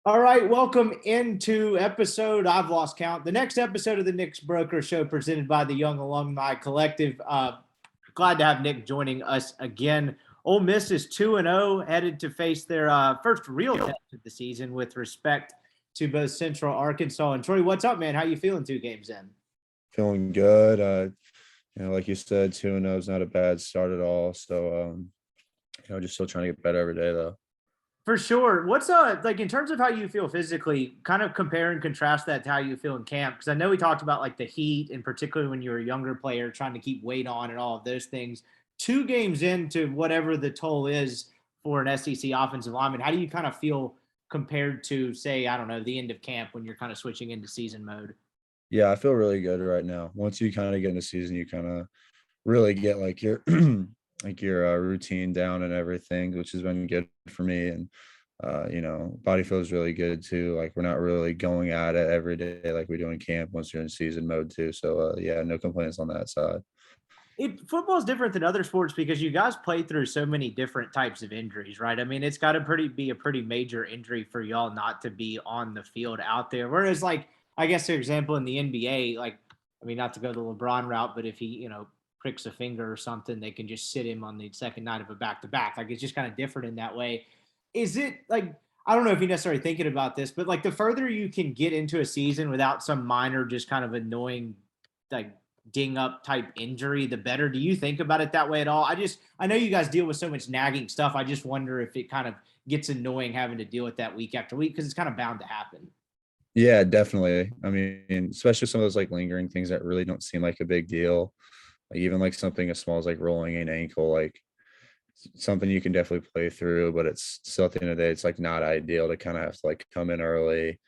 All right, welcome into episode, I've lost count, the next episode of the Nick Broeker Show presented by the Young Alumni Collective. Glad to have Nick joining us again. Ole Miss is 2-0, headed to face their first real test of the season with respect to both Central Arkansas and Troy. What's up, man? How you feeling 2 games in? Feeling good. Like you said, 2-0 is not a bad start at all. So, just still trying to get better every day, though. For sure. What's like in terms of how you feel physically, kind of compare and contrast that to how you feel in camp? Because I know we talked about like the heat and particularly when you're a younger player trying to keep weight on and all of those things. 2 games into whatever the toll is for an SEC offensive lineman, how do you kind of feel compared to, say, I don't know, the end of camp when you're kind of switching into season mode? Yeah, I feel really good right now. Once you kind of get in the season, you kind of really get like your routine down and everything, which has been good for me. And body feels really good too. Like we're not really going at it every day like we do in camp once you're in season mode too. So yeah, no complaints on that side. Football is different than other sports because you guys play through so many different types of injuries, right? I mean, it's got to be a pretty major injury for y'all not to be on the field out there. Whereas, like, I guess, for example, in the NBA, like, I mean, not to go the LeBron route, but if he, pricks a finger or something, they can just sit him on the second night of a back-to-back. Like, it's just kind of different in that way. Is it like, I don't know if you're necessarily thinking about this, but like the further you can get into a season without some minor, just kind of annoying, like ding up type injury, the better. Do you think about it that way at all? I know you guys deal with so much nagging stuff. I just wonder if it kind of gets annoying having to deal with that week after week because it's kind of bound to happen. Yeah, definitely. I mean, especially some of those like lingering things that really don't seem like a big deal. Like even like something as small as like rolling an ankle, like something you can definitely play through, but it's still at the end of the day, it's like not ideal to kind of have to like come in early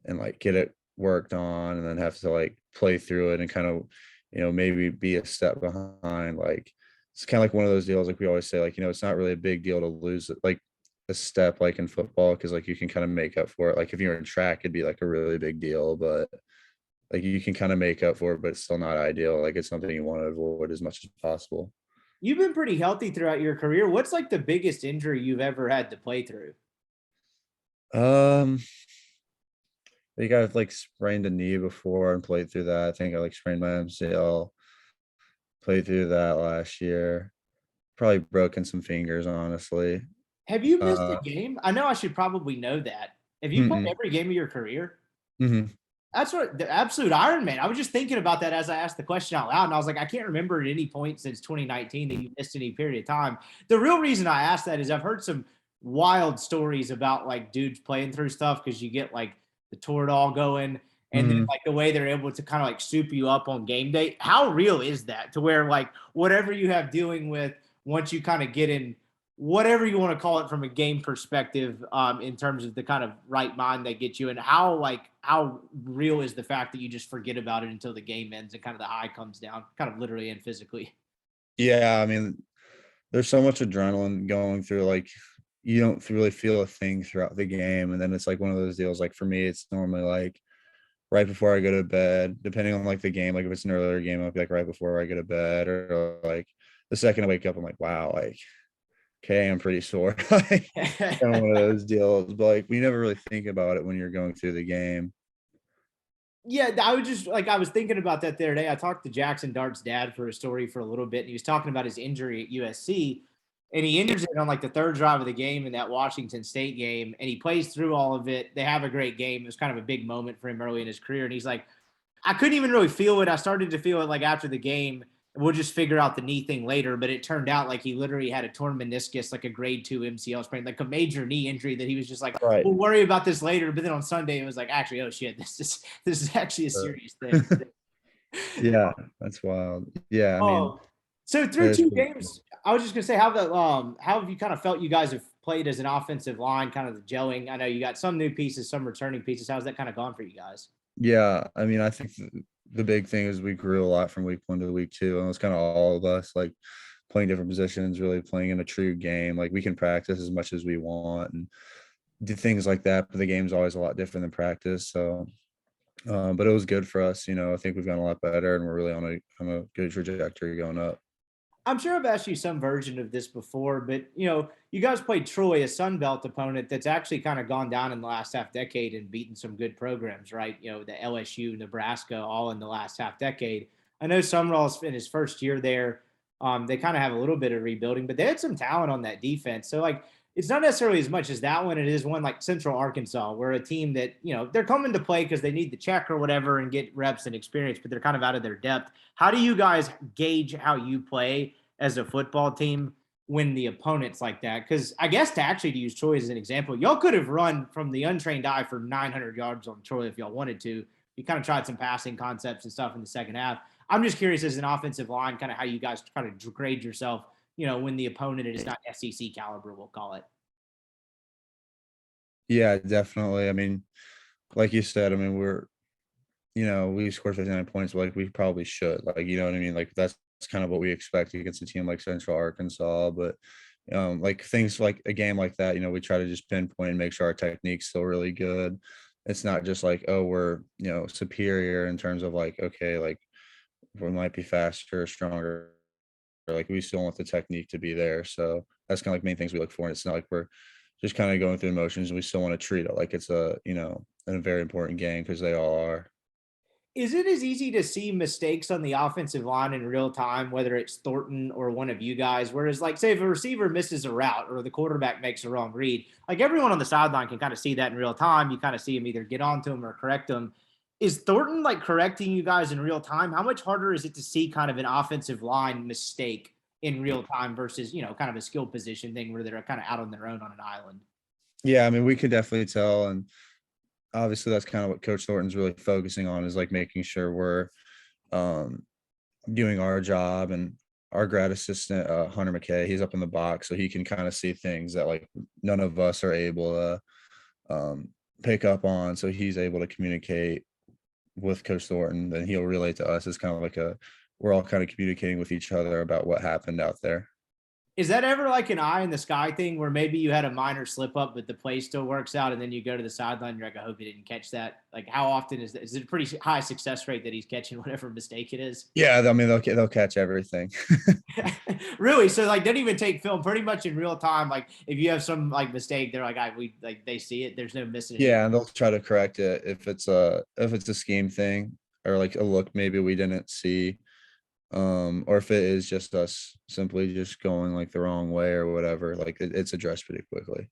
and like get it worked on and then have to like play through it and kind of, maybe be a step behind. Like it's kind of like one of those deals, like we always say, like, it's not really a big deal to lose like a step like in football because like you can kind of make up for it. Like if you're in track, it'd be like a really big deal, but like you can kind of make up for it, but it's still not ideal. Like it's something you want to avoid as much as possible. You've been pretty healthy throughout your career. What's like the biggest injury you've ever had to play through? Um, I think I've like sprained a knee before and played through that. I think I like sprained my MCL, played through that last year. Probably broken some fingers, honestly. Have you missed a Uh, game? I know I should probably know that. Have you played mm-mm, every game of your career? mhm. That's what the absolute Iron Man. I was just thinking about that as I asked the question out loud, and I was like, I can't remember at any point since 2019 that you missed any period of time. The real reason I asked that is I've heard some wild stories about like dudes playing through stuff because you get like the Toradol going, and then Mhm. like the way they're able to kind of like soup you up on game day. How real is that? To where like whatever you have dealing with once you kind of get in whatever you want to call it from a game perspective, in terms of the kind of right mind that gets you, and how real is the fact that you just forget about it until the game ends and kind of the high comes down, kind of literally and physically. Yeah, I mean, there's so much adrenaline going through, like you don't really feel a thing throughout the game. And then it's like one of those deals. Like for me, it's normally like right before I go to bed, depending on like the game. Like if it's an earlier game, I'll be like right before I go to bed, or like the second I wake up, I'm like, wow, like okay, I'm pretty sore. Like kind of one of those deals. But like we never really think about it when you're going through the game. Yeah, I was just like I was thinking about that the other day. I talked to Jackson Dart's dad for a story for a little bit, and he was talking about his injury at USC, and he injures it on like the third drive of the game in that Washington State game, and he plays through all of it. They have a great game. It was kind of a big moment for him early in his career, and he's like, I couldn't even really feel it. I started to feel it like after the game. We'll just figure out the knee thing later. But it turned out like he literally had a torn meniscus, like a grade 2 MCL sprain, like a major knee injury that he was just like, Right. we'll worry about this later. But then on Sunday, it was like, actually, oh shit, this is actually a serious thing. Yeah, that's wild. Yeah, I mean, Oh, so through there's 2 games, I was just gonna say how have you kind of felt you guys have played as an offensive line, kind of the gelling? I know you got some new pieces, some returning pieces. How's that kind of gone for you guys? yeah, I mean, I think the big thing is we grew a lot from week 1 to week 2, and it was kind of all of us like playing different positions, really playing in a true game. Like we can practice as much as we want and do things like that, but the game's always a lot different than practice. So, but it was good for us. I think we've gotten a lot better, and we're really on a good trajectory going up. I'm sure I've asked you some version of this before, but you guys played Troy, a Sun Belt opponent that's actually kind of gone down in the last half decade and beaten some good programs, right? You know, the LSU, Nebraska, all in the last half decade. I know Summerall's in his first year there. They kind of have a little bit of rebuilding, but they had some talent on that defense. So like, it's not necessarily as much as that one. It is one like Central Arkansas, where a team that, you know, they're coming to play because they need the check or whatever and get reps and experience, but they're kind of out of their depth. How do you guys gauge how you play as a football team when the opponent's like that? Because I guess to use Troy as an example, y'all could have run from the untrained eye for 900 yards on Troy if y'all wanted to. You kind of tried some passing concepts and stuff in the second half. I'm just curious as an offensive line, kind of how you guys kind of grade yourself, you know, when the opponent is not SEC caliber, we'll call it. Yeah, definitely. I mean, like you said, I mean, we scored 59 points, but like we probably should. Like, you know what I mean? Like that's kind of what we expect against a team like Central Arkansas. But like things like a game like that, we try to just pinpoint and make sure our technique's still really good. It's not just like, oh, we're, superior in terms of like, okay, like we might be faster, stronger. Like we still want the technique to be there. So that's kind of like main things we look for. And it's not like we're just kind of going through the motions. We still want to treat it like it's a very important game because they all are. Is it as easy to see mistakes on the offensive line in real time, whether it's Thornton or one of you guys? Whereas, like, say if a receiver misses a route or the quarterback makes a wrong read, like everyone on the sideline can kind of see that in real time. You kind of see him either get onto him or correct him. Is Thornton like correcting you guys in real time? How much harder is it to see kind of an offensive line mistake in real time versus, kind of a skill position thing where they're kind of out on their own on an island? Yeah, I mean, we could definitely tell. And obviously that's kind of what Coach Thornton's really focusing on is like making sure we're um, doing our job. And our grad assistant, Hunter McKay, he's up in the box, so he can kind of see things that like none of us are able to pick up on. So he's able to communicate with Coach Thornton, then he'll relate to us. It's kind of like we're all kind of communicating with each other about what happened out there. Is that ever like an eye in the sky thing where maybe you had a minor slip up, but the play still works out, and then you go to the sideline and you're like, I hope he didn't catch that? Like, how often is that? Is it a pretty high success rate that he's catching whatever mistake it is? Yeah, I mean they'll catch everything. Really? So like, don't even take film, pretty much in real time. Like, if you have some like mistake, they're like, they see it. There's no missing it. Yeah, and they'll try to correct it if it's a scheme thing or like a look maybe we didn't see. Or if it is just us simply just going like the wrong way or whatever, like it's addressed pretty quickly.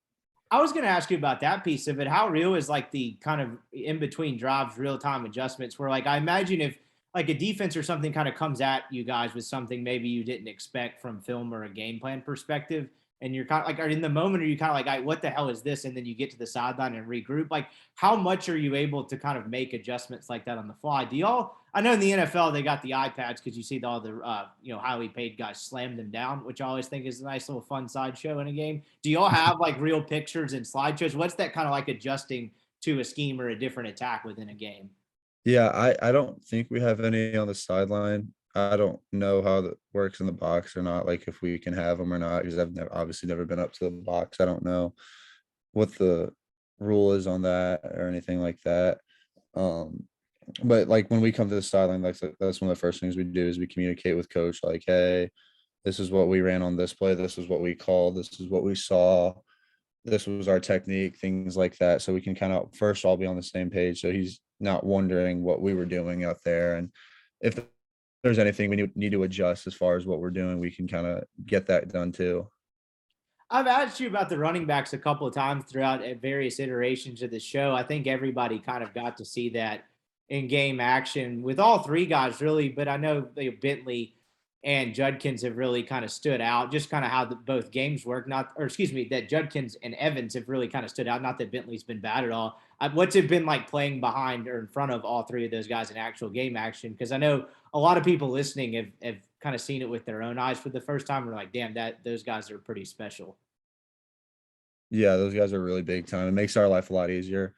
I was going to ask you about that piece of it. How real is like the kind of in between drives, real time adjustments where like, I imagine if like a defense or something kind of comes at you guys with something maybe you didn't expect from film or a game plan perspective, and you're kind of like, are in the moment, are you kind of like, what the hell is this? And then you get to the sideline and regroup. Like, how much are you able to kind of make adjustments like that on the fly? Do y'all, I know in the NFL, they got the iPads because you see all the, highly paid guys slam them down, which I always think is a nice little fun sideshow in a game. Do y'all have like real pictures and slideshows? What's that kind of like adjusting to a scheme or a different attack within a game? Yeah, I don't think we have any on the sideline. I don't know how that works in the box or not, like if we can have them or not, because I've obviously never been up to the box. I don't know what the rule is on that or anything like that. But like when we come to the sideline, like that's one of the first things we do is we communicate with coach, like, hey, this is what we ran on this play, this is what we called, this is what we saw, this was our technique, things like that. So we can kind of first all be on the same page. So he's not wondering what we were doing out there. And if there's anything we need to adjust as far as what we're doing, we can kind of get that done too. I've asked you about the running backs a couple of times throughout various iterations of the show. I think everybody kind of got to see that in game action with all three guys, really. But I know Bentley and Judkins have really kind of stood out, just kind of how both games work. That Judkins and Evans have really kind of stood out. Not that Bentley's been bad at all. What's it been like playing behind or in front of all three of those guys in actual game action? Because I know a lot of people listening have kind of seen it with their own eyes for the first time. We're like, damn, those guys are pretty special. Yeah, those guys are really big time. It makes our life a lot easier.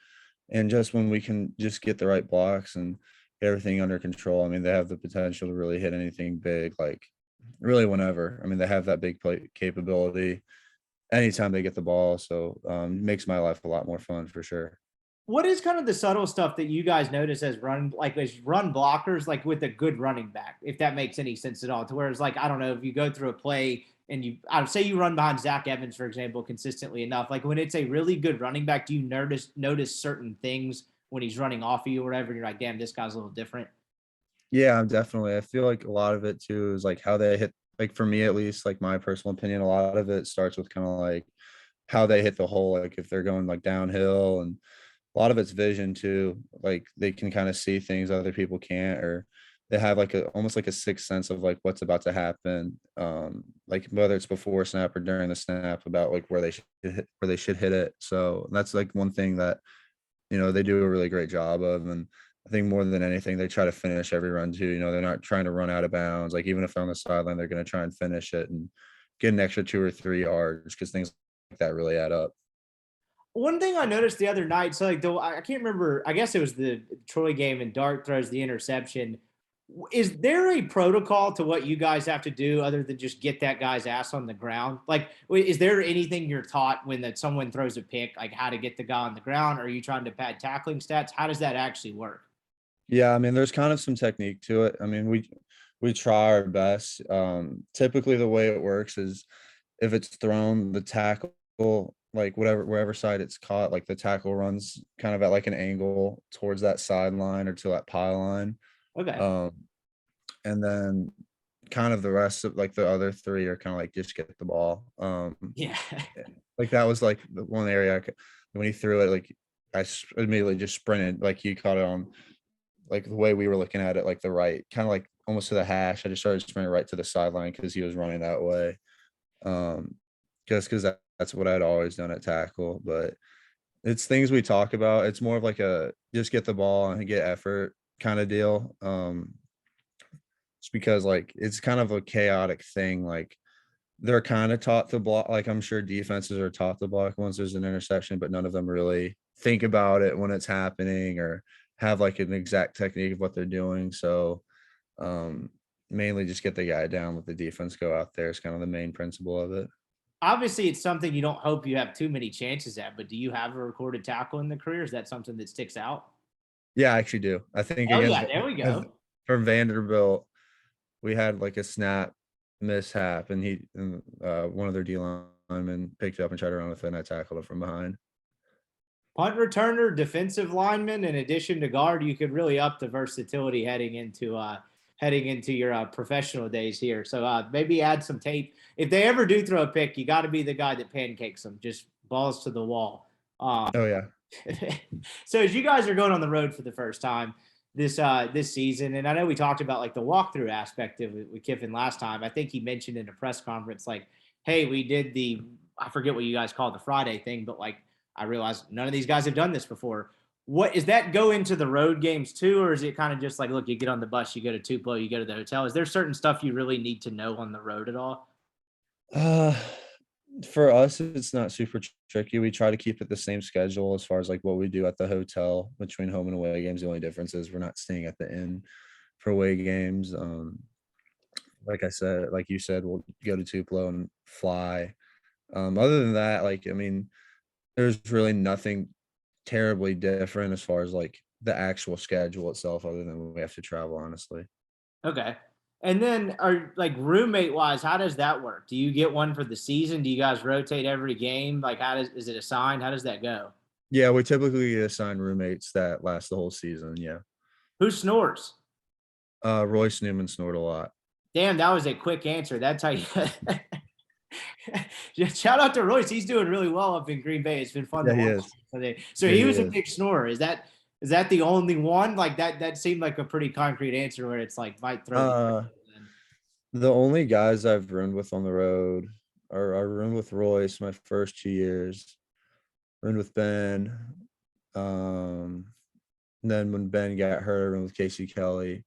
And just when we can just get the right blocks and get everything under control, I mean, they have the potential to really hit anything big, like really whenever. I mean, they have that big play capability anytime they get the ball. So it makes my life a lot more fun for sure. What is kind of the subtle stuff that you guys notice as run blockers, like with a good running back, if that makes any sense at all? To where it's like, I don't know, if you go through a play, and I would say you run behind Zach Evans, for example, consistently enough. Like when it's a really good running back, do you notice certain things when he's running off of you or whatever? And you're like, damn, this guy's a little different. Yeah, definitely. I feel like a lot of it too is like how they hit. Like for me, at least, like my personal opinion, a lot of it starts with kind of like how they hit the hole. Like if they're going like downhill, and a lot of it's vision too. Like they can kind of see things other people can't, or they have like a almost like a sixth sense of like what's about to happen. Like whether it's before snap or during the snap, about like where they should hit it. So that's like one thing that they do a really great job of. And I think more than anything, they try to finish every run too. They're not trying to run out of bounds. Like even if they're on the sideline, they're going to try and finish it and get an extra 2 or 3 yards, because things like that really add up. One thing I noticed the other night, so like I can't remember, I guess it was the Troy game and Dart throws the interception. Is there a protocol to what you guys have to do other than just get that guy's ass on the ground? Like, is there anything you're taught when that someone throws a pick, like how to get the guy on the ground? Or are you trying to pad tackling stats? How does that actually work? Yeah, I mean, there's kind of some technique to it. I mean, we try our best. Typically, the way it works is if it's thrown, the tackle, like wherever side it's caught, like the tackle runs kind of at like an angle towards that sideline or to that pylon. Okay. Um, and then kind of the rest of like the other three are kind of like just get the ball. Yeah. Like that was like the one area when he threw it, like immediately just sprinted, like he caught it on like the way we were looking at it, like the right, kind of like almost to the hash. I just started sprinting right to the sideline because he was running that way. Just because that's what I'd always done at tackle. But it's things we talk about. It's more of like a just get the ball and get effort kind of deal. Just because like it's kind of a chaotic thing. Like they're kind of taught to block. Like I'm sure defenses are taught to block once there's an interception, but none of them really think about it when it's happening or have like an exact technique of what they're doing. So mainly just get the guy down, with the defense go out there is kind of the main principle of it. Obviously, it's something you don't hope you have too many chances at, but do you have a recorded tackle in the career? Is that something that sticks out? Yeah, I actually do. I think Oh against yeah, there we as- go. for Vanderbilt, we had like a snap mishap, and one of their D linemen picked it up and tried to run with it, and I tackled it from behind. Punt returner, defensive lineman, in addition to guard, you could really up the versatility heading into your professional days here. So maybe add some tape. If they ever do throw a pick, you got to be the guy that pancakes them, just balls to the wall. Oh yeah. So as you guys are going on the road for the first time this season, and I know we talked about like the walkthrough aspect of it with Kiffin last time. I think he mentioned in a press conference like, "Hey, we did I forget what you guys call the Friday thing, but like I realized none of these guys have done this before." What is that go into the road games too, or is it kind of just like, look, you get on the bus, you go to Tupelo, you go to the hotel? Is there certain stuff you really need to know on the road at all? Uh, for us, it's not super tricky. We try to keep it the same schedule as far as like what we do at the hotel between home and away games. The only difference is we're not staying at the inn for away games. Like I said, like you said, we'll go to Tupelo and fly. Other than that, like I mean, there's really nothing terribly different as far as like the actual schedule itself, other than we have to travel, honestly. Okay. And then are like roommate wise, how does that work? Do you get one for the season? Do you guys rotate every game? Like is it assigned? How does that go? Yeah, we typically get assigned roommates that last the whole season. Yeah. Who snores? Royce Newman snored a lot. Damn, that was a quick answer. That's how you Yeah, shout out to Royce. He's doing really well up in Green Bay. It's been fun to Yeah, he watch is. today. So Yeah, he he was a is. big snorer. Is that the only one? Like that seemed like a pretty concrete answer where it's like might throw Uh, the only guys I've roomed with on the road are I roomed with Royce my first 2 years, roomed with Ben. Um, and then when Ben got hurt, I roomed with Casey Kelly.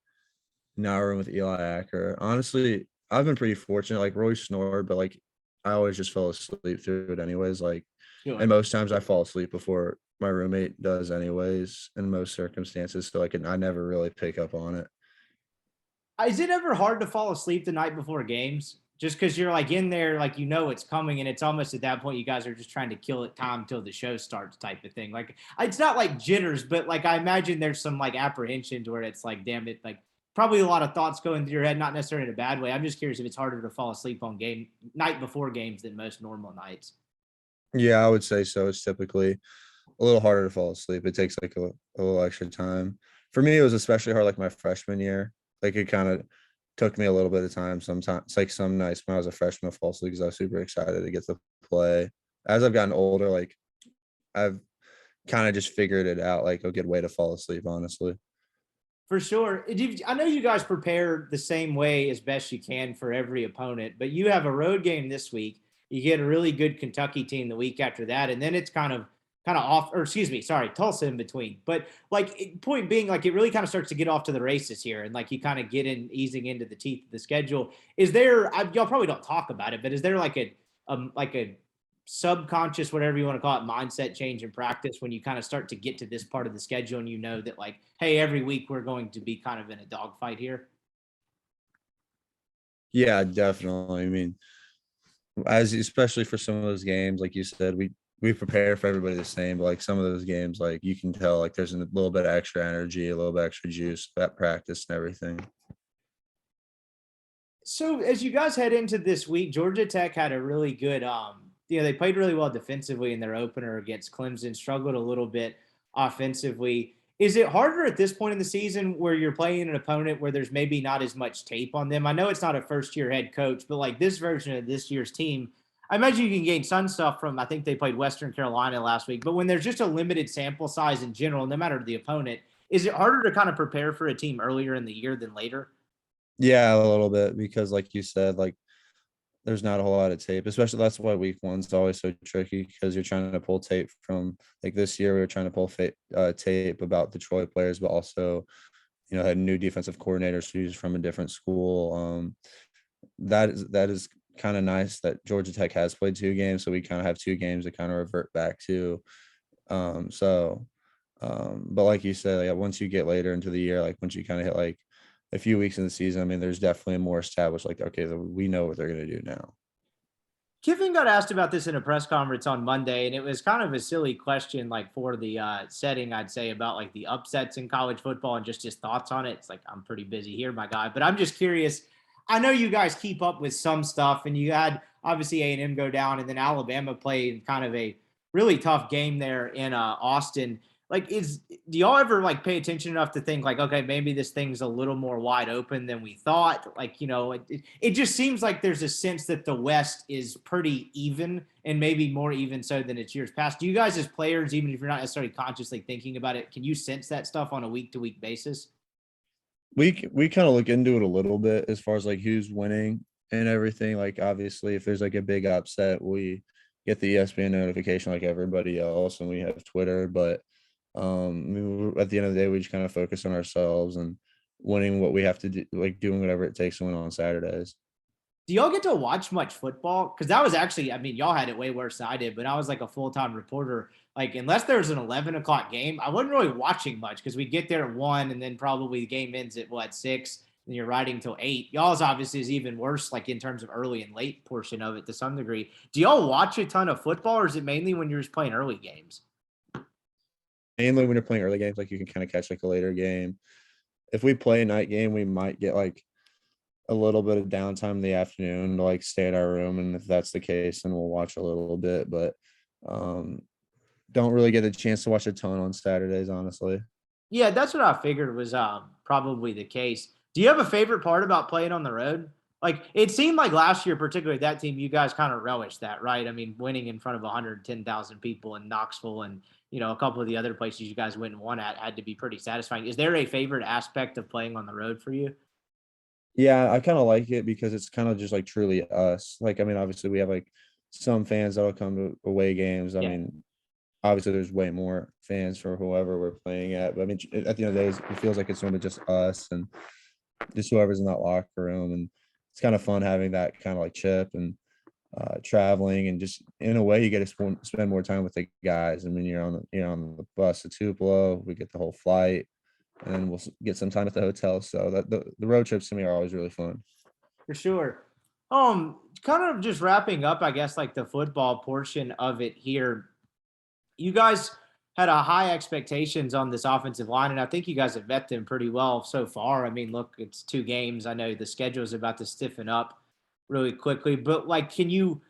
Now I room with Eli Acker. Honestly, I've been pretty fortunate. Like Royce snored, but like I always just fell asleep through it anyways. Like, Sure. and most times I fall asleep before my roommate does anyways in most circumstances. So like I never really pick up on it. Is it ever hard to fall asleep the night before games? Just because you're like in there, like it's coming, and it's almost at that point you guys are just trying to kill it time till the show starts, type of thing. Like it's not like jitters, but like I imagine there's some like apprehensions where it's like, damn it, like probably a lot of thoughts going through your head, not necessarily in a bad way. I'm just curious if it's harder to fall asleep on game night before games than most normal nights. Yeah, I would say so. It's typically a little harder to fall asleep. It takes like a little extra time. For me, it was especially hard like my freshman year. Like it kind of took me a little bit of time sometimes. It's like some nights when I was a freshman to fall asleep because I was super excited to get to play. As I've gotten older, like I've kind of just figured it out, like a good way to fall asleep, honestly. For sure. I know you guys prepare the same way as best you can for every opponent, but you have a road game this week. You get a really good Kentucky team the week after that, and then it's kind of off, or excuse me, sorry, Tulsa in between. But like point being, like it really kind of starts to get off to the races here, and like you kind of get in easing into the teeth of the schedule. Is there? Y'all probably don't talk about it, but is there like a subconscious, whatever you want to call it, mindset change in practice when you kind of start to get to this part of the schedule and you know that like, hey, every week we're going to be kind of in a dogfight here? Yeah, definitely. I mean, as especially for some of those games, like you said, we prepare for everybody the same, but like some of those games, like you can tell like there's a little bit of extra energy, a little bit extra juice at practice and everything. So as you guys head into this week, Georgia Tech had a really good they played really well defensively in their opener against Clemson, struggled a little bit offensively. Is it harder at this point in the season where you're playing an opponent where there's maybe not as much tape on them? I know it's not a first year head coach, but like this version of this year's team, I imagine you can gain some stuff from, I think they played Western Carolina last week, but when there's just a limited sample size in general, no matter the opponent, is it harder to kind of prepare for a team earlier in the year than later? Yeah, a little bit because like you said, like there's not a whole lot of tape, especially that's why week one's always so tricky because you're trying to pull tape from like this year we were trying to pull tape about the Troy players, but also had new defensive coordinators who's from a different school. That is kind of nice that Georgia Tech has played two games, so we kind of have two games to kind of revert back to. But like you said, like once you get later into the year, like once you kind of hit like a few weeks in the season, I mean, there's definitely a more established, like, okay, we know what they're going to do now. Kiffin got asked about this in a press conference on Monday, and it was kind of a silly question, like for the setting, I'd say, about like the upsets in college football and just his thoughts on it. It's like, I'm pretty busy here, my guy, but I'm just curious. I know you guys keep up with some stuff, and you had obviously A&M go down, and then Alabama played kind of a really tough game there in Austin. Like, do y'all ever like pay attention enough to think like, okay, maybe this thing's a little more wide open than we thought? Like, it just seems like there's a sense that the West is pretty even, and maybe more even so than it's years past. Do you guys as players, even if you're not necessarily consciously thinking about it, can you sense that stuff on a week to week basis? We kind of look into it a little bit as far as like who's winning and everything. Like obviously, if there's like a big upset, we get the ESPN notification like everybody else, and we have Twitter. But at the end of the day, we just kind of focus on ourselves and winning what we have to do, like doing whatever it takes to win on Saturdays. Do y'all get to watch much football? Because that was actually, I mean, y'all had it way worse than I did, but I was like a full time reporter. Like, unless there was an 11 o'clock game, I wasn't really watching much because we get there at 1, and then probably the game ends at what, 6, and you're riding till 8. Y'all's obviously is even worse, like in terms of early and late portion of it to some degree. Do y'all watch a ton of football, or is it mainly when you're just playing early games? Mainly when you're playing early games, like you can kind of catch like a later game. If we play a night game, we might get like a little bit of downtime in the afternoon to like stay in our room, and if that's the case, then we'll watch a little bit. But um, don't really get a chance to watch a ton on Saturdays, honestly. Yeah, that's what I figured was probably the case. Do you have a favorite part about playing on the road? Like it seemed like last year, particularly that team, you guys kind of relished that, right? I mean, winning in front of 110,000 people in Knoxville and a couple of the other places you guys went and won at had to be pretty satisfying. Is there a favorite aspect of playing on the road for you? Yeah, I kind of like it because it's kind of just like truly us. Like, I mean, obviously we have like some fans that'll come to away games. I Yeah. mean, obviously there's way more fans for whoever we're playing at. But I mean, at the end of the day, it feels like it's only just us and just whoever's in that locker room. And it's kind of fun having that kind of like chip and traveling and just in a way you get to spend more time with the guys. I mean, you're on the bus to Tupelo, we get the whole flight, and then we'll get some time at the hotel. So that the road trips to me are always really fun. For sure. Kind of just wrapping up, I guess, like the football portion of it here. You guys had a high expectations on this offensive line, and I think you guys have met them pretty well so far. I mean, look, it's 2 games. I know the schedule is about to stiffen up really quickly, but like, can you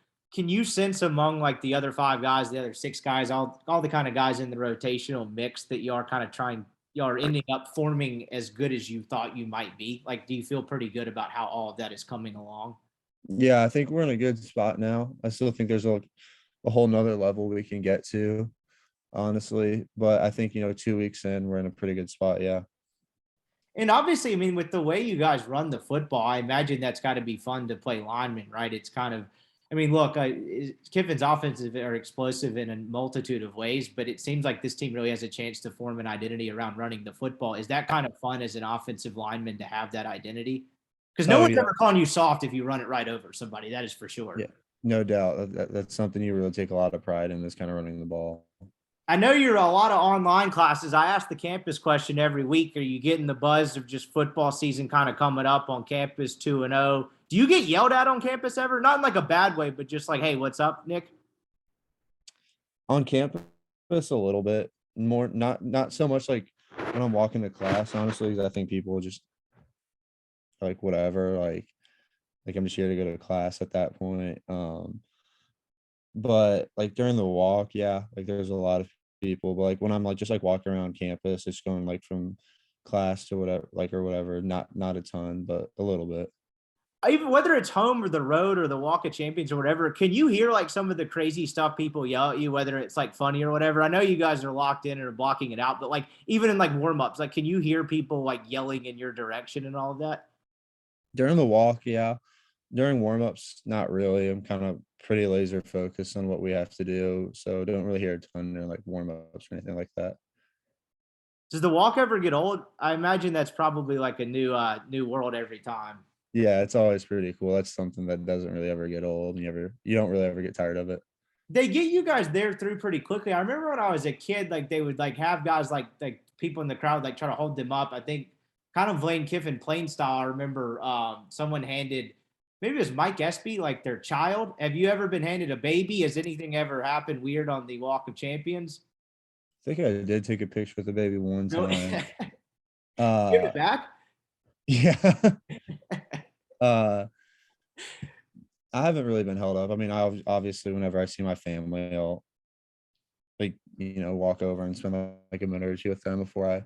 sense among like the other 5 guys, the other 6 guys, all the kind of guys in the rotational mix that you are kind of trying, you are ending up forming as good as you thought you might be? Like, do you feel pretty good about how all of that is coming along? Yeah, I think we're in a good spot now. I still think there's a whole nother level we can get to, honestly. But I think, 2 weeks in, we're in a pretty good spot. Yeah. And obviously, I mean, with the way you guys run the football, I imagine that's got to be fun to play lineman, right? It's kind of, I mean, look, Kiffin's offenses are explosive in a multitude of ways, but it seems like this team really has a chance to form an identity around running the football. Is that kind of fun as an offensive lineman to have that identity? Because no Oh, one's yeah. ever calling you soft if you run it right over somebody. That is for Yeah. sure. No doubt. That's something you really take a lot of pride in, is kind of running the ball. I know you're a lot of online classes. I ask the campus question every week. Are you getting the buzz of just football season kind of coming up on campus 2-0? Do you get yelled at on campus ever? Not in like a bad way, but just like, hey, what's up, Nick? On campus, a little bit more, not so much like when I'm walking to class, honestly, 'cause I think people just like whatever, like I'm just here to go to class at that point. But like during the walk, yeah, like there's a lot of people. But like when I'm like just like walking around campus, just going like from class to whatever, like or whatever, not a ton, but a little bit. Even whether it's home or the road or the Walk of Champions or whatever, can you hear like some of the crazy stuff people yell at you, whether it's like funny or whatever? I know you guys are locked in and are blocking it out, but like even in like warm ups, like can you hear people like yelling in your direction and all of that? During the walk, yeah. During warm-ups, not really. I'm kind of pretty laser focused on what we have to do, so don't really hear a ton during like warm-ups or anything like that. Does the walk ever get old? I imagine that's probably like a new world every time. Yeah, it's always pretty cool. That's something that doesn't really ever get old. You don't really ever get tired of it. They get you guys there through pretty quickly. I remember when I was a kid, like they would like have guys like people in the crowd like try to hold them up. I think kind of Lane Kiffin playing style. I remember someone handed, maybe it was Mike Espy, like their child. Have you ever been handed a baby? Has anything ever happened weird on the Walk of Champions? I think I did take a picture with the baby one Really? time. Give it Uh, back. yeah. uh, I haven't really been held up. I mean, obviously whenever I see my family, I'll like, walk over and spend like a minute or two with them before I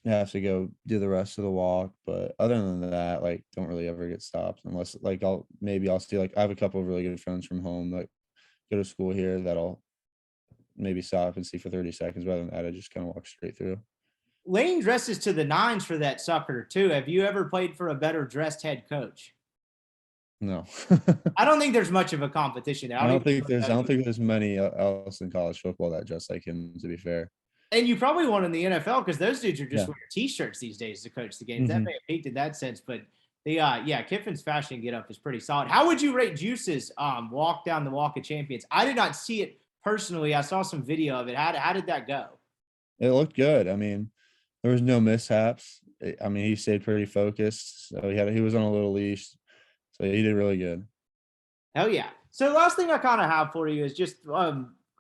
have to go do the rest of the walk. But other than that, like don't really ever get stopped unless like I'll see, like I have a couple of really good friends from home that go to school here that I'll maybe stop and see for 30 seconds. But other than that, I just kind of walk straight through. Lane dresses to the nines for that sucker too. Have you ever played for a better dressed head coach? No. I don't think there's much of a competition there. I don't even know if I don't think there's many else in college football that dress like him, to be fair. and you probably won in the NFL because those dudes are just Yeah. wearing t-shirts these days to coach the games. That Mhm. may have peaked in that sense, but yeah, Kiffin's fashion get up is pretty solid. How would you rate Juice's walk down the Walk of Champions? I did not see it personally. I saw some video of it. How did that go? It looked good. I mean, there was no mishaps. I mean, he stayed pretty focused. So he was on a little leash. So he did really good. Hell yeah. So last thing I kind of have for you is just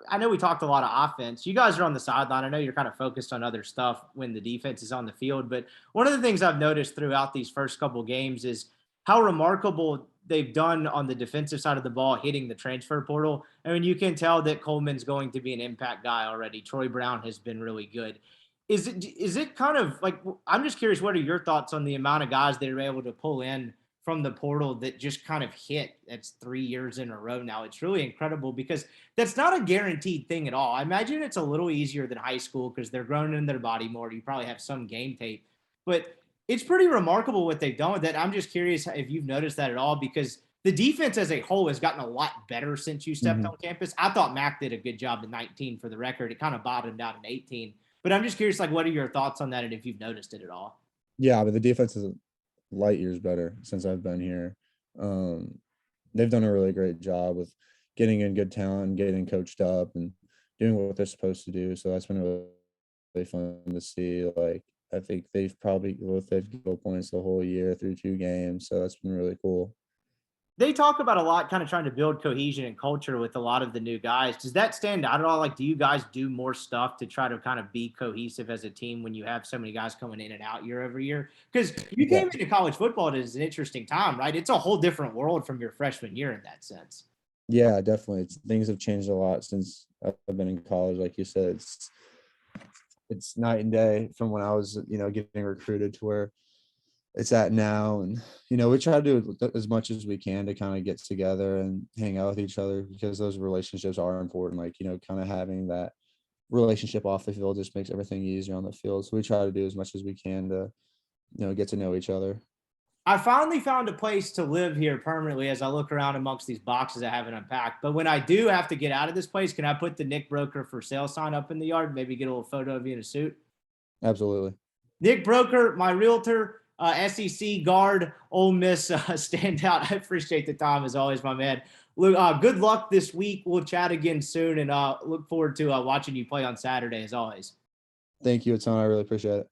I know we talked a lot of offense. You guys are on the sideline. I know you're kind of focused on other stuff when the defense is on the field, but one of the things I've noticed throughout these first couple games is how remarkable they've done on the defensive side of the ball hitting the transfer portal. I mean, you can tell that Coleman's going to be an impact guy already. Troy Brown has been really good. Is it kind of like, I'm just curious, what are your thoughts on the amount of guys that are able to pull in from the portal that just kind of hit? That's 3 years in a row now. It's really incredible because that's not a guaranteed thing at all. I imagine it's a little easier than high school because they're growing in their body more. You probably have some game tape, but it's pretty remarkable what they've done with that. I'm just curious if you've noticed that at all because the defense as a whole has gotten a lot better since you stepped Mhm. on campus. I thought Mac did a good job in 19 for the record. It kind of bottomed out in 18, but I'm just curious, like, what are your thoughts on that and if you've noticed it at all? Yeah, but the defense is light years better since I've been here. Um, they've done a really great job with getting in good talent and getting coached up and doing what they're supposed to do. So that's been really fun to see. Like I think they've probably both they've goal points the whole year through 2 games. So that's been really cool. They talk about a lot, kind of trying to build cohesion and culture with a lot of the new guys. Does that stand out at all? Like, do you guys do more stuff to try to kind of be cohesive as a team when you have so many guys coming in and out year over year? Because you Yeah. came into college football at an interesting time, right? It's a whole different world from your freshman year in that sense. Yeah, definitely. Things have changed a lot since I've been in college. Like you said, it's night and day from when I was, getting recruited to where it's at now. And, we try to do as much as we can to kind of get together and hang out with each other because those relationships are important. Like, kind of having that relationship off the field just makes everything easier on the field. So we try to do as much as we can to, get to know each other. I finally found a place to live here permanently as I look around amongst these boxes I haven't unpacked. But when I do have to get out of this place, can I put the Nick Broeker for sale sign up in the yard? Maybe get a little photo of you in a suit? Absolutely. Nick Broeker, my realtor, SEC guard, Ole Miss standout. I appreciate the time as always, my man. Look, good luck this week. We'll chat again soon, and look forward to watching you play on Saturday as always. Thank you a ton. I really appreciate it.